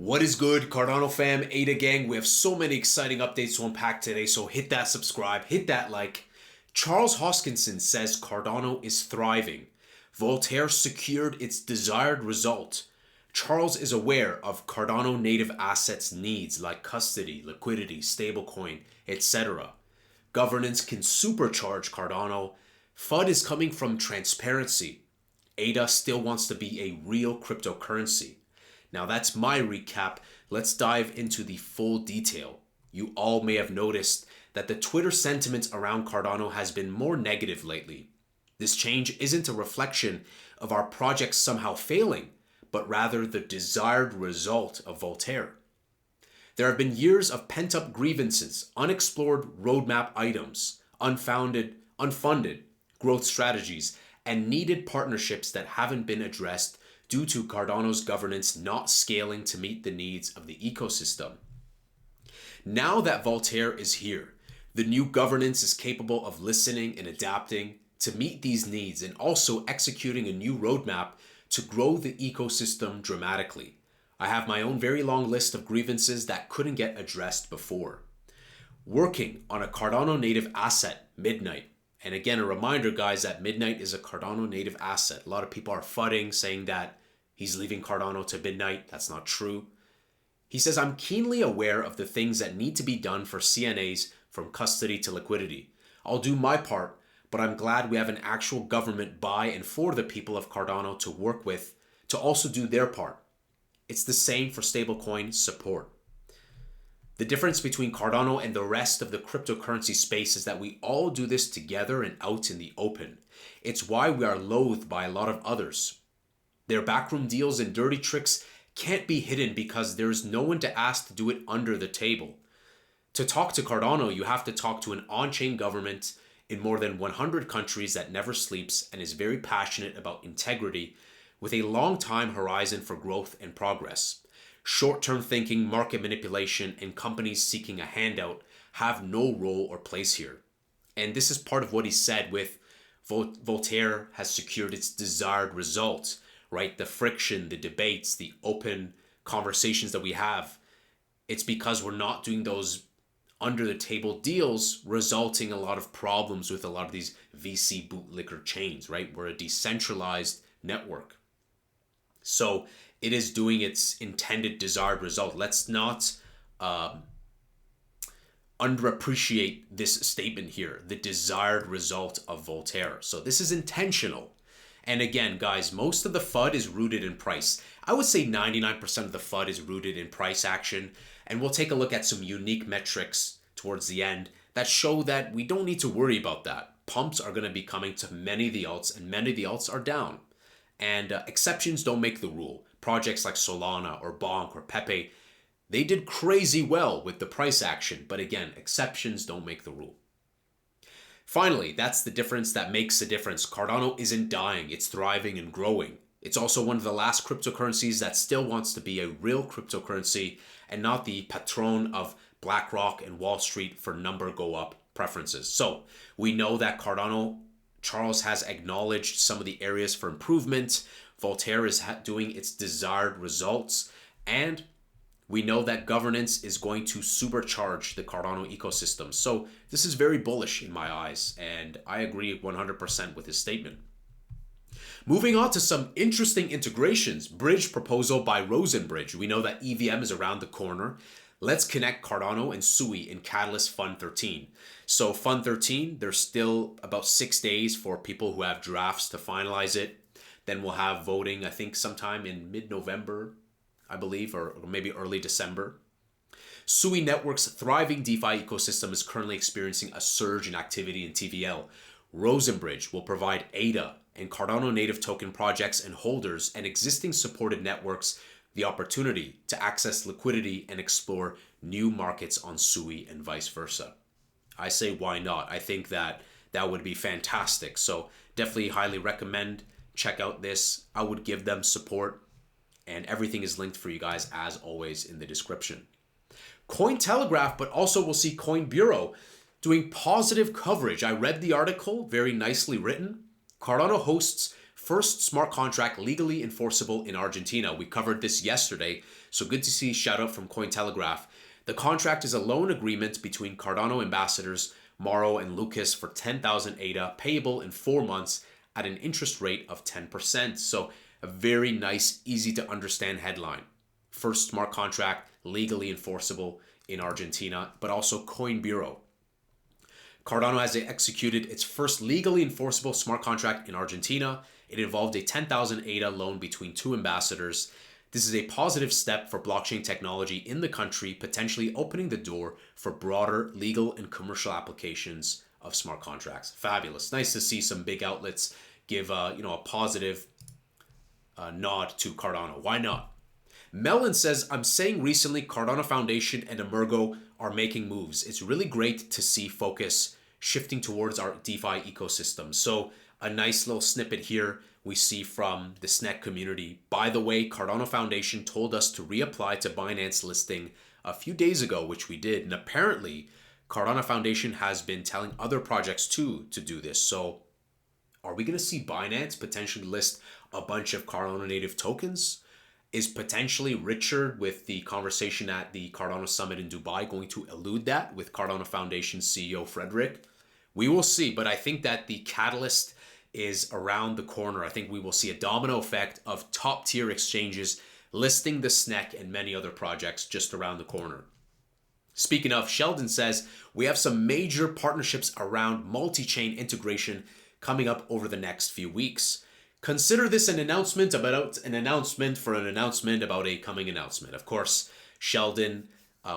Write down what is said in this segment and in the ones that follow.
What is good, Cardano fam, Ada gang? We have so many exciting updates to unpack today, so hit that subscribe, hit that like. Charles Hoskinson says Cardano is thriving. Voltaire secured its desired result. Charles is aware of Cardano native assets needs like custody, liquidity, stablecoin, etc. Governance can supercharge Cardano. FUD is coming from transparency. ADA still wants to be a real cryptocurrency. Now that's my recap. Let's dive into the full detail. You all may have noticed that the Twitter sentiment around Cardano has been more negative lately. This change isn't a reflection of our project somehow failing, but rather the desired result of Voltaire. There have been years of pent-up grievances, unexplored roadmap items, unfunded growth strategies, and needed partnerships that haven't been addressed due to Cardano's governance not scaling to meet the needs of the ecosystem. Now that Voltaire is here, the new governance is capable of listening and adapting to meet these needs and also executing a new roadmap to grow the ecosystem dramatically. I have my own very long list of grievances that couldn't get addressed before. Working on a Cardano native asset, Midnight. And again, a reminder, guys, that Midnight is a Cardano native asset. A lot of people are fudding, saying that he's leaving Cardano to Midnight. That's not true. He says, I'm keenly aware of the things that need to be done for CNAs from custody to liquidity. I'll do my part, but I'm glad we have an actual government by and for the people of Cardano to work with to also do their part. It's the same for stablecoin support. The difference between Cardano and the rest of the cryptocurrency space is that we all do this together and out in the open. It's why we are loathed by a lot of others. Their backroom deals and dirty tricks can't be hidden because there's no one to ask to do it under the table. To talk to Cardano, you have to talk to an on-chain government in more than 100 countries that never sleeps and is very passionate about integrity with a long time horizon for growth and progress. Short-term thinking, market manipulation, and companies seeking a handout have no role or place here. And this is part of what he said with Voltaire has secured its desired result, right? The friction, the debates, the open conversations that we have. It's because we're not doing those under the table deals, resulting in a lot of problems with a lot of these VC bootlicker chains, right? We're a decentralized network. So it is doing its intended desired result. Let's not underappreciate this statement here, the desired result of Voltaire. So this is intentional. And again, guys, most of the FUD is rooted in price. I would say 99% of the FUD is rooted in price action. And we'll take a look at some unique metrics towards the end that show that we don't need to worry about that. Pumps are going to be coming to many of the alts, and many of the alts are down. And exceptions don't make the rule. Projects like Solana or Bonk or Pepe, they did crazy well with the price action. But again, exceptions don't make the rule. Finally, that's the difference that makes a difference. Cardano isn't dying. It's thriving and growing. It's also one of the last cryptocurrencies that still wants to be a real cryptocurrency and not the patron of BlackRock and Wall Street for number go up preferences. So we know that Charles has acknowledged some of the areas for improvement. Voltaire is doing its desired results. And we know that governance is going to supercharge the Cardano ecosystem. So this is very bullish in my eyes. And I agree 100% with his statement. Moving on to some interesting integrations. Bridge proposal by Rosenbridge. We know that EVM is around the corner. Let's connect Cardano and Sui in Catalyst Fund 13. So Fund 13, there's still about 6 days for people who have drafts to finalize it. Then we'll have voting, I think sometime in mid-November, I believe, or maybe early December. Sui Network's thriving DeFi ecosystem is currently experiencing a surge in activity in TVL. Rosenbridge will provide ADA and Cardano native token projects and holders and existing supported networks the opportunity to access liquidity and explore new markets on Sui and vice versa. I say why not? I think that would be fantastic. So definitely highly recommend. Check out this. I would give them support. And everything is linked for you guys as always in the description. Cointelegraph, but also we'll see Coin Bureau doing positive coverage. I read the article, very nicely written. Cardano hosts first smart contract legally enforceable in Argentina. We covered this yesterday, so good to see. Shout out from Cointelegraph. The contract is a loan agreement between Cardano ambassadors Mauro and Lucas for 10,000 ADA, payable in 4 months at an interest rate of 10%. So a very nice, easy to understand headline. First smart contract legally enforceable in Argentina, but also Coin Bureau. Cardano has executed its first legally enforceable smart contract in Argentina. It involved a 10,000 ADA loan between two ambassadors. This is a positive step for blockchain technology in the country, potentially opening the door for broader legal and commercial applications of smart contracts. Fabulous. Nice to see some big outlets give a positive nod to Cardano. Why not? Melon says, I'm saying recently Cardano Foundation and Emergo are making moves. It's really great to see focus shifting towards our DeFi ecosystem. So a nice little snippet here we see from the SNEC community. By the way, Cardano Foundation told us to reapply to Binance listing a few days ago, which we did. And apparently Cardano Foundation has been telling other projects too to do this. So are we going to see Binance potentially list a bunch of Cardano native tokens? Is potentially Richard, with the conversation at the Cardano Summit in Dubai, going to elude that with Cardano Foundation CEO Frederick? We will see, but I think that the catalyst is around the corner. I think we will see a domino effect of top tier exchanges listing the SNEC and many other projects just around the corner. Speaking of, Sheldon says, we have some major partnerships around multi-chain integration coming up over the next few weeks. Consider this an announcement about an announcement for an announcement about a coming announcement. Of course, Sheldon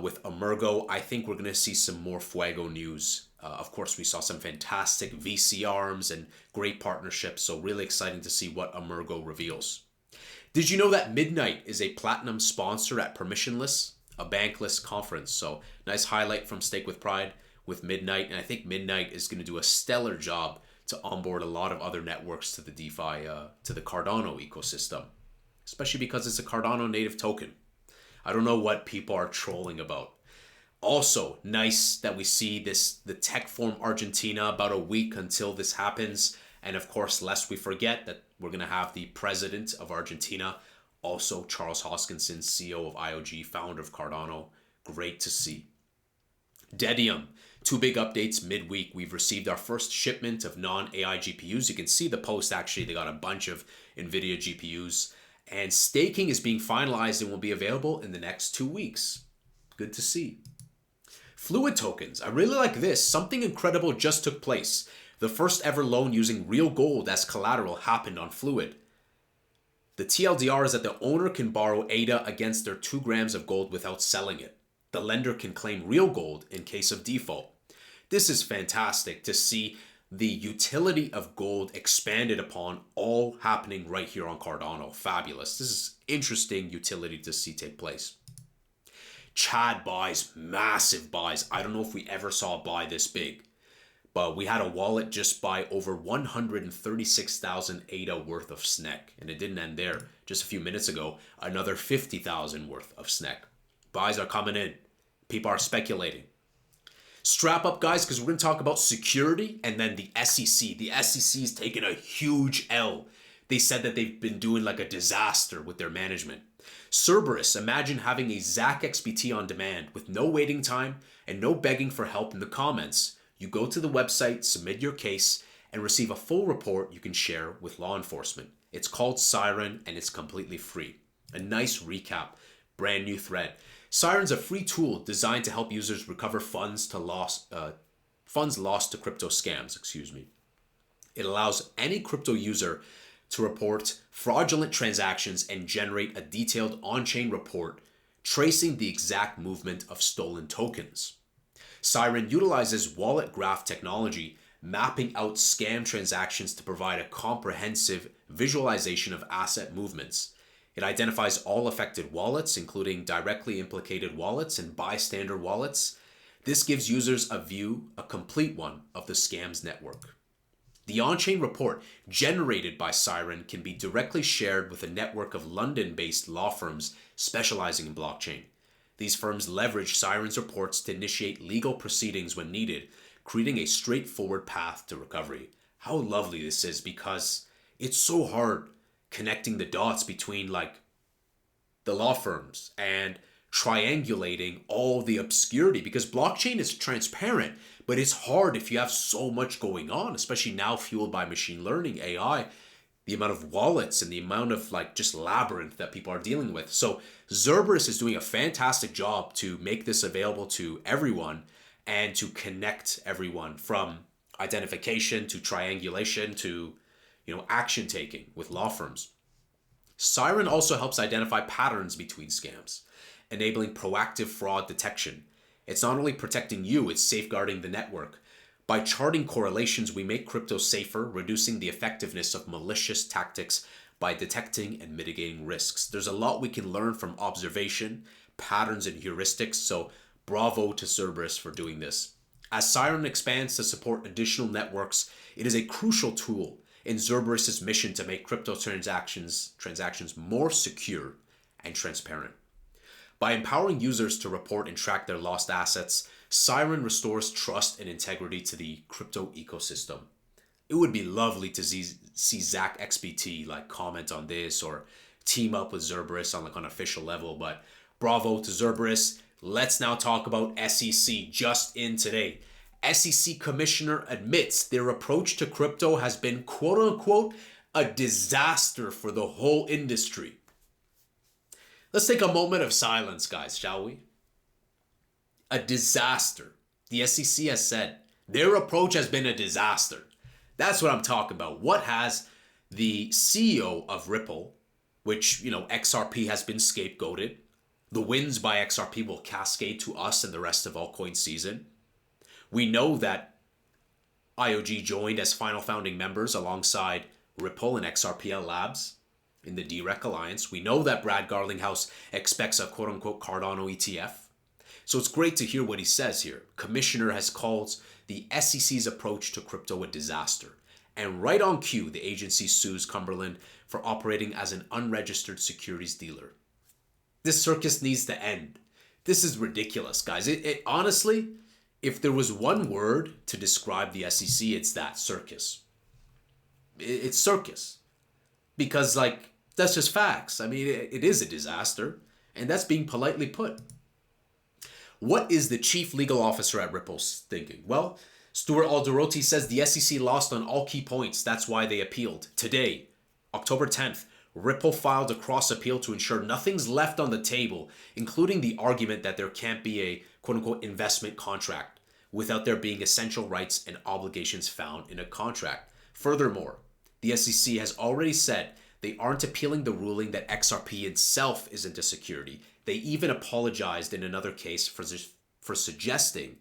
with Emergo, I think we're going to see some more Fuego news. Of course, we saw some fantastic VC arms and great partnerships, so really exciting to see what Emergo reveals. Did you know that Midnight is a platinum sponsor at Permissionless, a bankless conference? So nice highlight from Stake with Pride with Midnight, and I think Midnight is going to do a stellar job to onboard a lot of other networks to the DeFi, to the Cardano ecosystem, especially because it's a Cardano native token. I don't know what people are trolling about. Also, nice that we see the Tech Forum Argentina about a week until this happens. And of course, lest we forget that we're going to have the president of Argentina, also Charles Hoskinson, CEO of IOG, founder of Cardano. Great to see. Dedium. Two big updates midweek. We've received our first shipment of non-AI GPUs. You can see the post actually. They got a bunch of NVIDIA GPUs. And staking is being finalized and will be available in the next 2 weeks. Good to see. Fluid tokens. I really like this. Something incredible just took place. The first ever loan using real gold as collateral happened on Fluid. The TLDR is that the owner can borrow ADA against their 2 grams of gold without selling it. The lender can claim real gold in case of default. This is fantastic to see the utility of gold expanded upon, all happening right here on Cardano. Fabulous. This is interesting utility to see take place. Chad buys, massive buys. I don't know if we ever saw a buy this big, but we had a wallet just buy over 136,000 ADA worth of SNEC, and it didn't end there. Just a few minutes ago, another 50,000 worth of SNEC. Buys are coming in. People are speculating. Strap up, guys, because we're going to talk about security and then the SEC. The SEC is taking a huge L. They said that they've been doing like a disaster with their management. Cerberus, imagine having a ZAC XBT on demand with no waiting time and no begging for help in the comments. You go to the website, submit your case, and receive a full report you can share with law enforcement. It's called Siren, and it's completely free. A nice recap, brand new thread. Siren's a free tool designed to help users recover funds lost to crypto scams. It allows any crypto user to report fraudulent transactions and generate a detailed on-chain report tracing the exact movement of stolen tokens. Siren utilizes wallet graph technology, mapping out scam transactions to provide a comprehensive visualization of asset movements. It identifies all affected wallets, including directly implicated wallets and bystander wallets. This gives users a complete one of the scam's network. The on-chain report generated by Siren can be directly shared with a network of London-based law firms specializing in blockchain. These firms leverage Siren's reports to initiate legal proceedings when needed, creating a straightforward path to recovery. How lovely this is, because It's so hard connecting the dots between like the law firms and triangulating all the obscurity because blockchain is transparent, but it's hard if you have so much going on, especially now fueled by machine learning, AI, the amount of wallets and the amount of like just labyrinth that people are dealing with. So Cerberus is doing a fantastic job to make this available to everyone and to connect everyone from identification to triangulation to action taking with law firms. Siren also helps identify patterns between scams, enabling proactive fraud detection. It's not only protecting you, it's safeguarding the network. By charting correlations, we make crypto safer, reducing the effectiveness of malicious tactics by detecting and mitigating risks. There's a lot we can learn from observation, patterns, and heuristics, so bravo to Cerberus for doing this. As Siren expands to support additional networks, it is a crucial tool in Cerberus's mission to make crypto transactions more secure and transparent. By empowering users to report and track their lost assets, Siren restores trust and integrity to the crypto ecosystem. It would be lovely to see Zach XBT like comment on this or team up with Cerberus on like an official level, but bravo to Cerberus. Let's now talk about SEC just in today. SEC commissioner admits their approach to crypto has been quote unquote a disaster for the whole industry. Let's take a moment of silence, guys, shall we? A disaster. The SEC has said their approach has been a disaster. That's what I'm talking about. What has the CEO of Ripple, which, XRP has been scapegoated. The wins by XRP will cascade to us and the rest of altcoin season. We know that IOG joined as final founding members alongside Ripple and XRPL Labs in the DREC Alliance. We know that Brad Garlinghouse expects a quote-unquote Cardano ETF. So it's great to hear what he says here. Commissioner has called the SEC's approach to crypto a disaster. And right on cue, the agency sues Cumberland for operating as an unregistered securities dealer. This circus needs to end. This is ridiculous, guys. It honestly, if there was one word to describe the SEC, it's that, circus. It's circus. Because, that's just facts. I mean, it is a disaster, and that's being politely put. What is the chief legal officer at Ripple thinking? Well, Stuart Alderoty says the SEC lost on all key points. That's why they appealed. Today, October 10th, Ripple filed a cross appeal to ensure nothing's left on the table, including the argument that there can't be a quote-unquote investment contract without there being essential rights and obligations found in a contract. Furthermore, the SEC has already said they aren't appealing the ruling that XRP itself isn't a security. They even apologized in another case for suggesting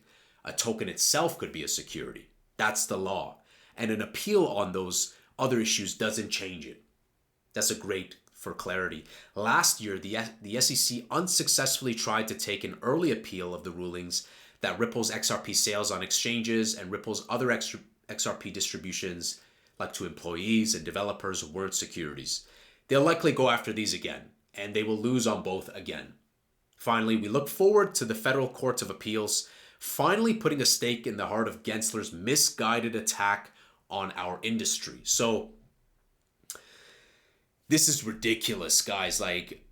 a token itself could be a security. That's the law. And an appeal on those other issues doesn't change it. That's a great for clarity. Last year, the SEC unsuccessfully tried to take an early appeal of the rulings that Ripple's XRP sales on exchanges and Ripple's other XRP distributions, like to employees and developers, weren't securities. They'll likely go after these again, and they will lose on both again. Finally, we look forward to the federal courts of appeals finally putting a stake in the heart of Gensler's misguided attack on our industry. So this is ridiculous, guys.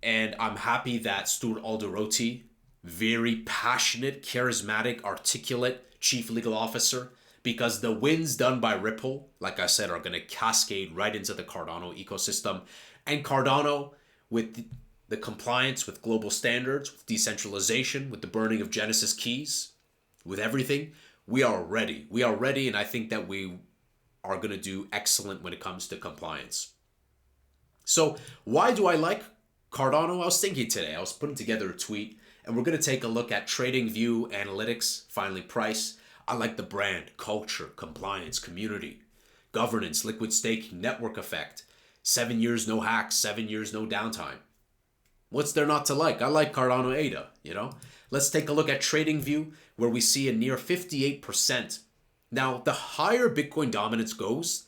And I'm happy that Stuart Alderoty, very passionate, charismatic, articulate chief legal officer, because the wins done by Ripple, like I said, are going to cascade right into the Cardano ecosystem. And Cardano, with the compliance with global standards, with decentralization, with the burning of Genesis keys, with everything, we are ready. We are ready, and I think that we are going to do excellent when it comes to compliance. So why do I like Cardano? I was thinking today, I was putting together a tweet, and we're going to take a look at TradingView analytics, finally price. I like the brand, culture, compliance, community, governance, liquid staking, network effect. 7 years, no hacks, 7 years, no downtime. What's there not to like? I like Cardano ADA, Let's take a look at TradingView, where we see a near 58%. Now, the higher Bitcoin dominance goes,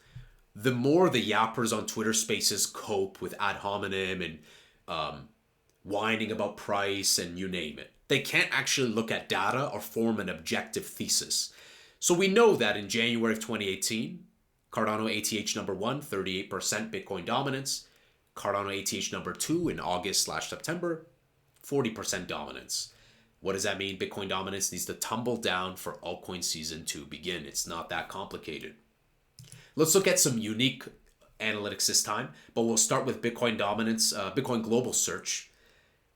the more the yappers on Twitter Spaces cope with ad hominem and whining about price and you name it. They can't actually look at data or form an objective thesis. So we know that in January of 2018, Cardano ATH number 1, 38% Bitcoin dominance. Cardano ATH number 2 in August/September, 40% dominance. What does that mean? Bitcoin dominance needs to tumble down for altcoin season to begin. It's not that complicated. Let's look at some unique analytics this time, but we'll start with Bitcoin dominance, Bitcoin global search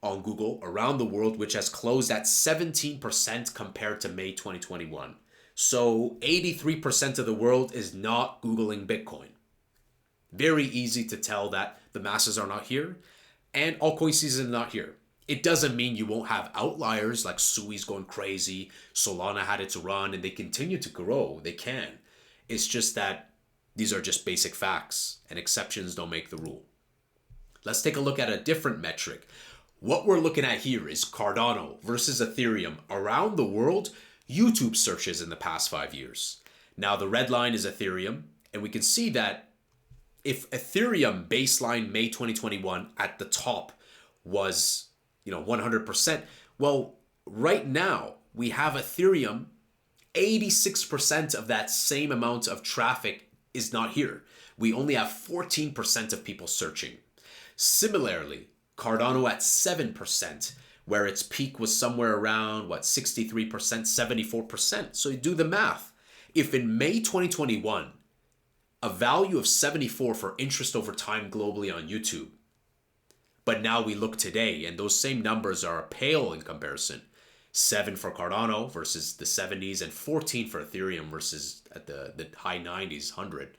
on Google around the world, which has closed at 17% compared to May 2021. So 83% of the world is not Googling Bitcoin. Very easy to tell that the masses are not here and altcoin season is not here. It doesn't mean you won't have outliers like Sui's going crazy, Solana had its run, and they continue to grow. They can. It's just that these are just basic facts, and exceptions don't make the rule. Let's take a look at a different metric. What we're looking at here is Cardano versus Ethereum around the world YouTube searches in the past 5 years. Now the red line is Ethereum, and we can see that if Ethereum baseline May 2021 at the top was 100%, well, right now we have Ethereum, 86% of that same amount of traffic is not here. We only have 14% of people searching. Similarly, Cardano at 7%, where its peak was somewhere around, 63%, 74%. So you do the math. If in May 2021, a value of 74 for interest over time globally on YouTube, but now we look today and those same numbers are pale in comparison. 7 for Cardano versus the 70s and 14 for Ethereum versus at the high 90s, 100.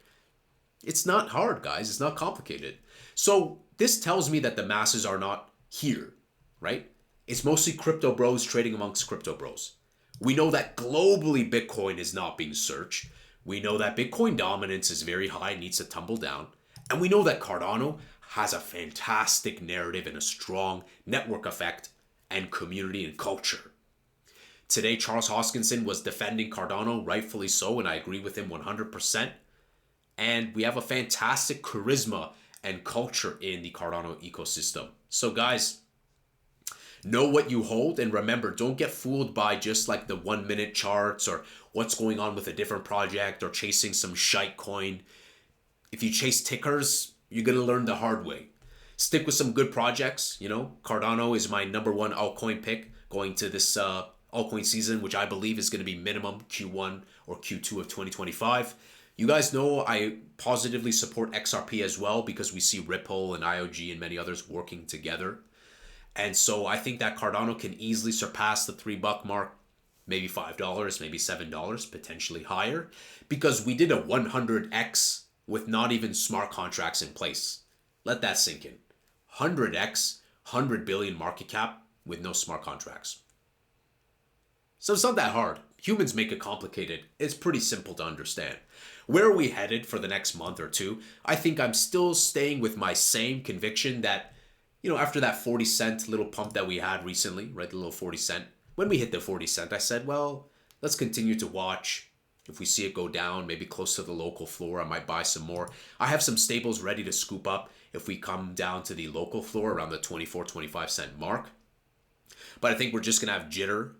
It's not hard, guys. It's not complicated. So this tells me that the masses are not here, right? It's mostly crypto bros trading amongst crypto bros. We know that globally Bitcoin is not being searched. We know that Bitcoin dominance is very high, needs to tumble down. And we know that Cardano has a fantastic narrative and a strong network effect and community and culture. Today, Charles Hoskinson was defending Cardano, rightfully so, and I agree with him 100%. And we have a fantastic charisma and culture in the Cardano ecosystem. So guys, know what you hold, and remember, don't get fooled by just like the 1 minute charts or what's going on with a different project or chasing some shite coin. If you chase tickers, you're going to learn the hard way. Stick with some good projects. Cardano is my number 1 altcoin pick going to this altcoin season, which I believe is going to be minimum Q1 or Q2 of 2025. You guys know I positively support XRP as well because we see Ripple and IOG and many others working together. And so I think that Cardano can easily surpass the $3 mark, maybe $5, maybe $7, potentially higher, because we did a 100x with not even smart contracts in place. Let that sink in. 100x, 100 billion market cap with no smart contracts. So it's not that hard. Humans make it complicated. It's pretty simple to understand. Where are we headed for the next month or two? I think I'm still staying with my same conviction that, after that 40 cent little pump that we had recently, right, the little 40 cent, when we hit the 40 cent, I said, well, let's continue to watch. If we see it go down, maybe close to the local floor, I might buy some more. I have some stables ready to scoop up if we come down to the local floor around the 24, 25 cent mark. But I think we're just going to have jitter.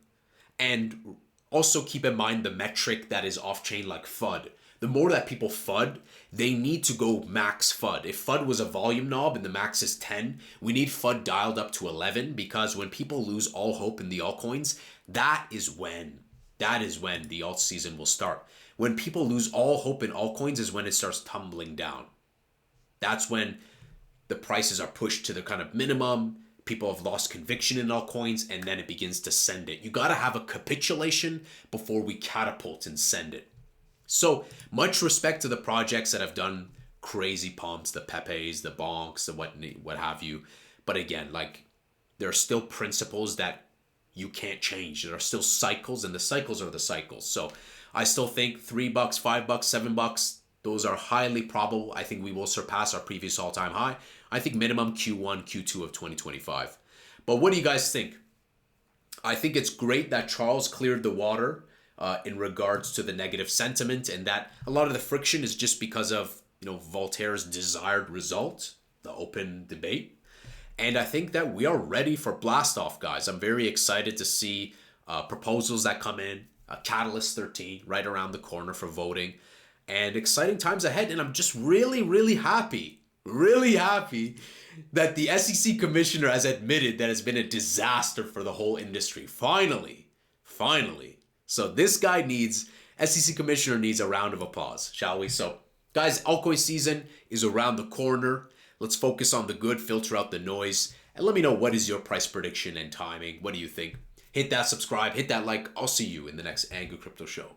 And also keep in mind the metric that is off-chain like FUD. The more that people FUD, they need to go max FUD. If FUD was a volume knob and the max is 10, we need FUD dialed up to 11, because when people lose all hope in the altcoins, that is when the alt season will start. When people lose all hope in altcoins is when it starts tumbling down. That's when the prices are pushed to the kind of minimum. People have lost conviction in altcoins, and then it begins to send it. You got to have a capitulation before we catapult and send it. So much respect to the projects that have done crazy pumps, the Pepes, the Bonks, the what have you. But again, there are still principles that you can't change. There are still cycles, and the cycles are the cycles. So I still think $3, $5, $7, those are highly probable. I think we will surpass our previous all-time high. I think minimum Q1, Q2 of 2025. But what do you guys think? I think it's great that Charles cleared the water in regards to the negative sentiment, and that a lot of the friction is just because of Voltaire's desired result, the open debate. And I think that we are ready for blast off, guys. I'm very excited to see proposals that come in, Catalyst 13 right around the corner for voting. and exciting times ahead. And I'm just really happy that the SEC commissioner has admitted that it's been a disaster for the whole industry. Finally. So this guy needs, SEC commissioner needs a round of applause, shall we? So guys, altcoin season is around the corner. Let's focus on the good, filter out the noise, and let me know what is your price prediction and timing. What do you think? Hit that subscribe, hit that like. I'll see you in the next Angry Crypto Show.